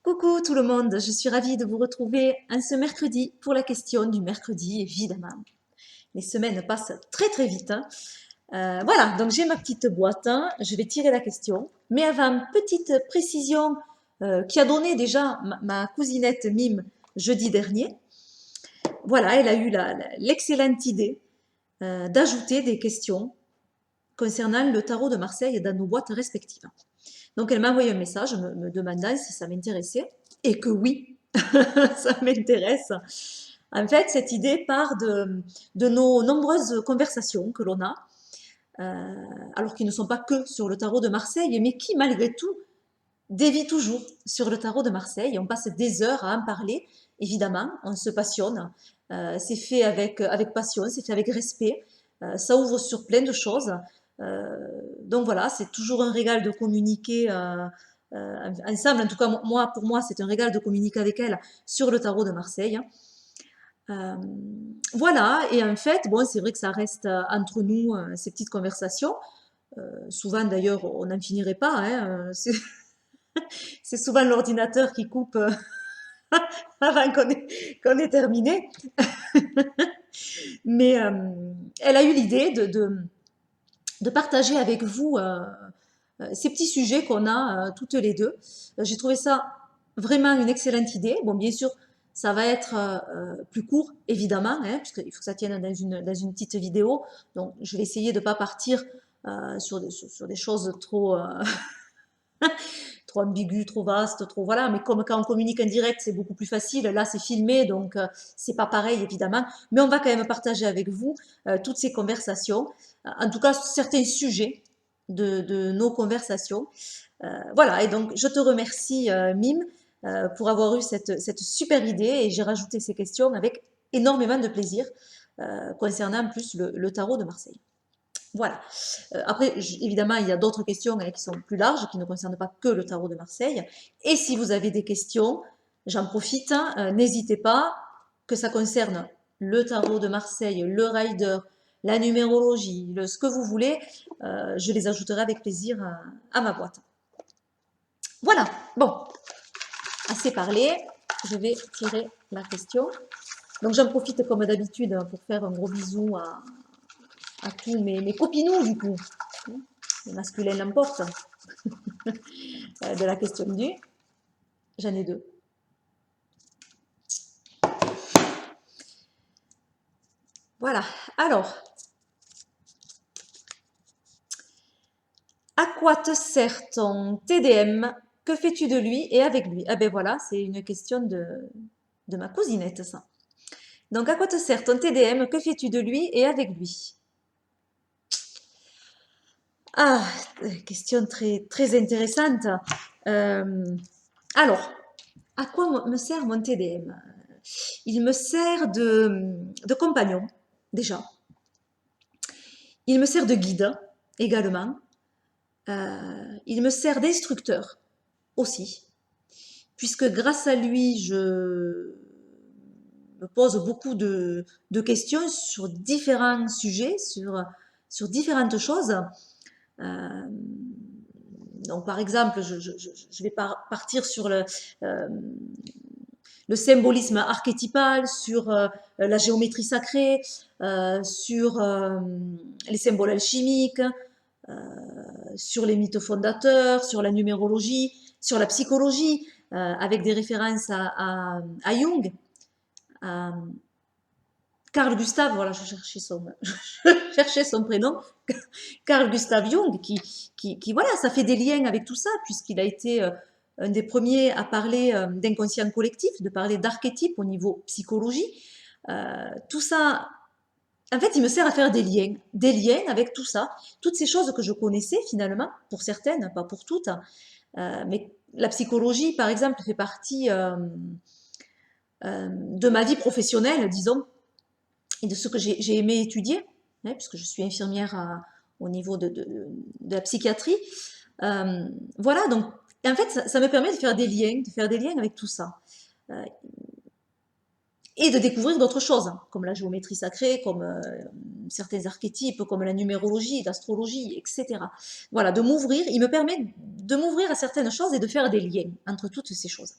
Coucou tout le monde, je suis ravie de vous retrouver en ce mercredi pour la question du mercredi, évidemment. Les semaines passent très très vite, hein. Voilà, donc j'ai ma petite boîte, hein, je vais tirer la question. Mais avant, petite précision qui a donné déjà ma cousinette Mime jeudi dernier. Voilà, elle a eu l'excellente idée d'ajouter des questions concernant le tarot de Marseille dans nos boîtes respectives. Donc elle m'a envoyé un message me demandant si ça m'intéressait et que oui, ça m'intéresse. En fait, cette idée part de nos nombreuses conversations que l'on a, alors qui ne sont pas que sur le tarot de Marseille, mais qui malgré tout dévient toujours sur le tarot de Marseille. On passe des heures à en parler, évidemment, on se passionne. C'est fait avec passion, c'est fait avec respect, ça ouvre sur plein de choses. Donc voilà, c'est toujours un régal de communiquer ensemble. En tout cas, moi, pour moi, c'est un régal de communiquer avec elle sur le tarot de Marseille. Euh, voilà, et en fait, bon, c'est vrai que ça reste entre nous, ces petites conversations. Souvent, d'ailleurs, on n'en finirait pas, hein, c'est souvent l'ordinateur qui coupe avant qu'on ait terminé. Mais elle a eu l'idée de partager avec vous ces petits sujets qu'on a toutes les deux. J'ai trouvé ça vraiment une excellente idée. Bon, bien sûr, ça va être plus court, évidemment, hein, puisqu'il faut que ça tienne dans une petite vidéo. Donc, je vais essayer de ne pas partir sur des choses trop ambigu, trop vaste, trop voilà. Mais comme quand on communique en direct, c'est beaucoup plus facile. Là, c'est filmé, donc c'est pas pareil évidemment. Mais on va quand même partager avec vous toutes ces conversations, en tout cas certains sujets de nos conversations. Voilà. Et donc je te remercie, Mime, pour avoir eu cette super idée et j'ai rajouté ces questions avec énormément de plaisir concernant en plus le tarot de Marseille. Voilà. Après, évidemment, il y a d'autres questions qui sont plus larges, qui ne concernent pas que le tarot de Marseille. Et si vous avez des questions, j'en profite, hein, n'hésitez pas, que ça concerne le tarot de Marseille, le rider, la numérologie, ce que vous voulez, je les ajouterai avec plaisir à ma boîte. Voilà, bon, assez parlé, je vais tirer la question. Donc j'en profite comme d'habitude pour faire un gros bisou à tous mes copinous du coup. Le masculin l'emporte. De la question du. J'en ai deux. Voilà. Alors, à quoi te sert ton TDM? Que fais-tu de lui et avec lui? Ah ben voilà, c'est une question de ma cousinette, ça. Donc, à quoi te sert ton TDM? Que fais-tu de lui et avec lui? Ah, question très, très intéressante. Euh, alors, à quoi me sert mon TDM? Il me sert de compagnon, déjà. Il me sert de guide, également. Il me sert d'instructeur, aussi. Puisque grâce à lui, je me pose beaucoup de questions sur différents sujets, sur différentes choses. Euh, donc, par exemple, je vais partir sur le symbolisme archétypal, sur la géométrie sacrée, sur les symboles alchimiques, sur les mythes fondateurs, sur la numérologie, sur la psychologie, avec des références à Jung, à Carl Gustav, voilà, je cherchais son prénom, Carl Gustav Jung, voilà, ça fait des liens avec tout ça, puisqu'il a été un des premiers à parler d'inconscient collectif, de parler d'archétypes au niveau psychologie. Tout ça, en fait, il me sert à faire des liens avec tout ça, toutes ces choses que je connaissais finalement, pour certaines, pas pour toutes. Mais la psychologie, par exemple, fait partie de ma vie professionnelle, disons, et de ce que j'ai aimé étudier, hein, puisque je suis infirmière au niveau de la psychiatrie. Voilà, donc en fait, ça me permet de faire des liens avec tout ça. Et de découvrir d'autres choses, hein, comme la géométrie sacrée, comme certains archétypes, comme la numérologie, l'astrologie, etc. Voilà, il me permet de m'ouvrir à certaines choses et de faire des liens entre toutes ces choses.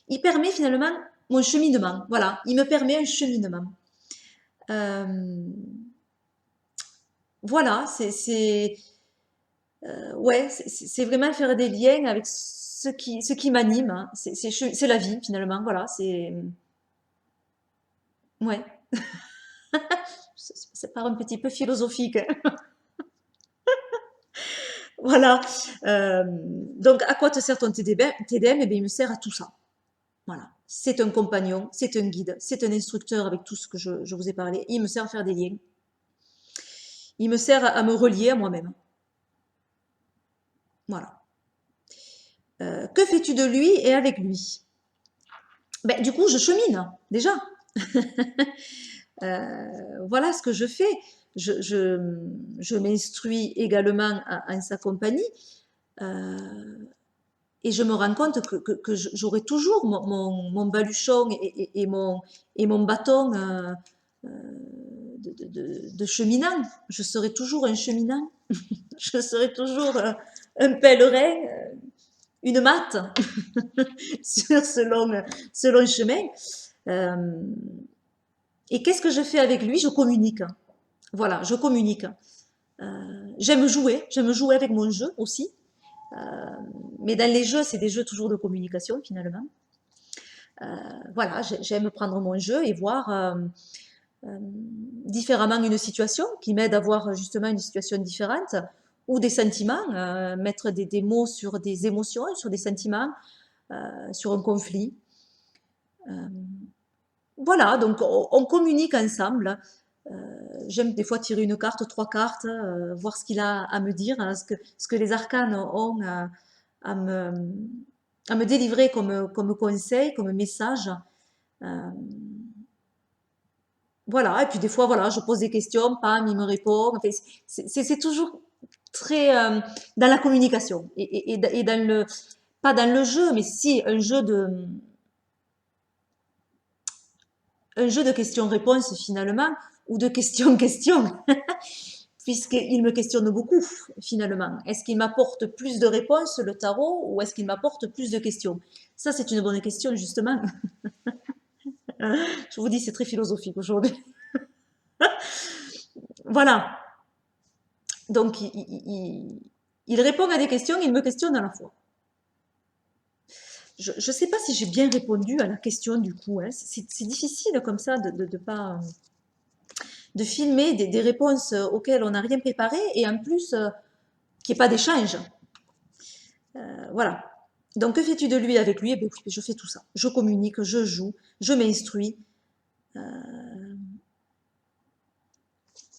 il permet finalement mon cheminement. Voilà, il me permet un cheminement. Voilà, ouais, c'est vraiment faire des liens avec ce qui m'anime, hein. C'est la vie finalement. Voilà, c'est ouais. Ça part un petit peu philosophique, hein. Voilà. Donc, à quoi te sert ton TDM? Eh bien, il me sert à tout ça. Voilà. C'est un compagnon, c'est un guide, c'est un instructeur avec tout ce que je vous ai parlé. Il me sert à faire des liens. Il me sert à me relier à moi-même. Voilà. Que fais-tu de lui et avec lui? Ben, du coup, je chemine, déjà. Voilà ce que je fais. Je m'instruis également en sa compagnie. Et je me rends compte que j'aurai toujours mon baluchon et mon bâton de cheminant. Je serai toujours un cheminant. Je serai toujours un pèlerin, une matte sur ce long chemin. Et qu'est-ce que je fais avec lui? Je communique. Voilà, je communique. J'aime jouer avec mon jeu aussi. Mais dans les jeux, c'est des jeux toujours de communication finalement. Voilà, j'aime prendre mon jeu et voir différemment une situation qui m'aide à voir justement une situation différente ou des sentiments, mettre des mots sur des émotions, sur des sentiments, sur un conflit. Voilà, donc on communique ensemble. J'aime des fois tirer une carte, trois cartes, voir ce qu'il a à me dire, hein, ce que les arcanes ont à me, à me délivrer comme conseil, comme message. Euh, voilà, et puis des fois, voilà, je pose des questions, pam, il me répond. Enfin, c'est toujours très dans la communication et dans le, pas dans le jeu, mais si un jeu de questions-réponses finalement, ou de questions-questions, puisqu'il me questionne beaucoup finalement. Est-ce qu'il m'apporte plus de réponses, le tarot, ou est-ce qu'il m'apporte plus de questions? Ça, c'est une bonne question justement. Je vous dis, c'est très philosophique aujourd'hui. Voilà. Donc, il répond à des questions, il me questionne à la fois. Je ne sais pas si j'ai bien répondu à la question du coup, hein. C'est difficile comme ça de pas de filmer des réponses auxquelles on n'a rien préparé et en plus qu'il n'y ait pas d'échange. Voilà. Donc, que fais-tu de lui avec lui? Eh bien, je fais tout ça. Je communique, je joue, je m'instruis.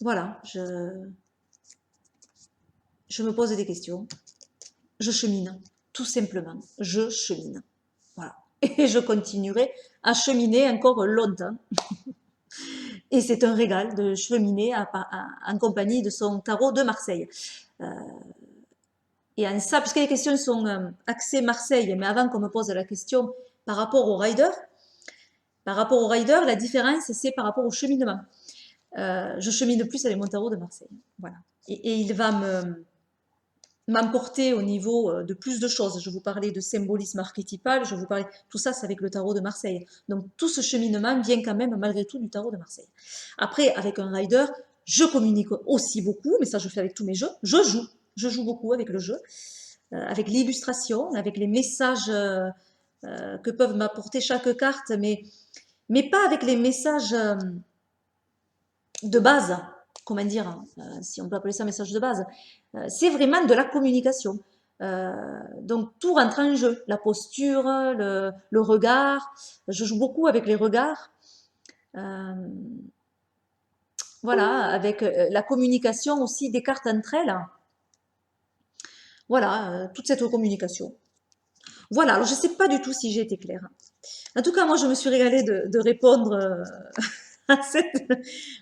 Voilà. Je me pose des questions. Je chemine. Tout simplement. Je chemine. Voilà. Et je continuerai à cheminer encore longtemps. Et c'est un régal de cheminer en compagnie de son tarot de Marseille. Et en ça, puisque les questions sont axées Marseille, mais avant qu'on me pose la question par rapport au rider, la différence, c'est par rapport au cheminement. Je chemine plus avec mon tarot de Marseille. Voilà. Et il va m'emporter au niveau de plus de choses. Je vous parlais de symbolisme archétypal, je vous parlais, tout ça c'est avec le tarot de Marseille. Donc tout ce cheminement vient quand même malgré tout du tarot de Marseille. Après, avec un rider, je communique aussi beaucoup, mais ça je fais avec tous mes jeux. Je joue beaucoup avec le jeu, avec l'illustration, avec les messages que peuvent m'apporter chaque carte, mais pas avec les messages de base, comment dire, si on peut appeler ça message de base, c'est vraiment de la communication. Donc tout rentre en jeu, la posture, le regard. Je joue beaucoup avec les regards. Voilà, avec la communication aussi des cartes entre elles. Voilà, toute cette communication. Voilà, alors je ne sais pas du tout si j'ai été claire. En tout cas, moi, je me suis régalée de répondre à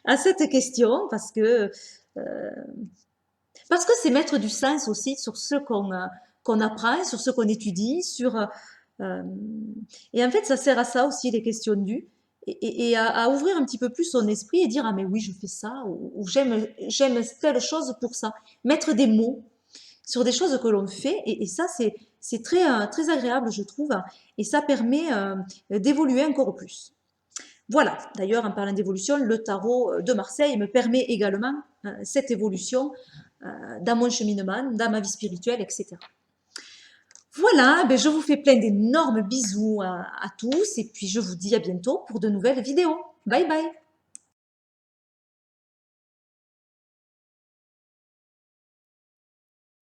à cette question parce que c'est mettre du sens aussi sur ce qu'on apprend, sur ce qu'on étudie, euh, et en fait, ça sert à ça aussi les questions dues et à ouvrir un petit peu plus son esprit et dire ah mais oui je fais ça ou j'aime telle chose pour ça. Mettre des mots sur des choses que l'on fait, et ça, c'est très, très agréable, je trouve, et ça permet d'évoluer encore plus. Voilà, d'ailleurs, en parlant d'évolution, le tarot de Marseille me permet également cette évolution dans mon cheminement, dans ma vie spirituelle, etc. Voilà, ben je vous fais plein d'énormes bisous à tous et puis je vous dis à bientôt pour de nouvelles vidéos. Bye bye!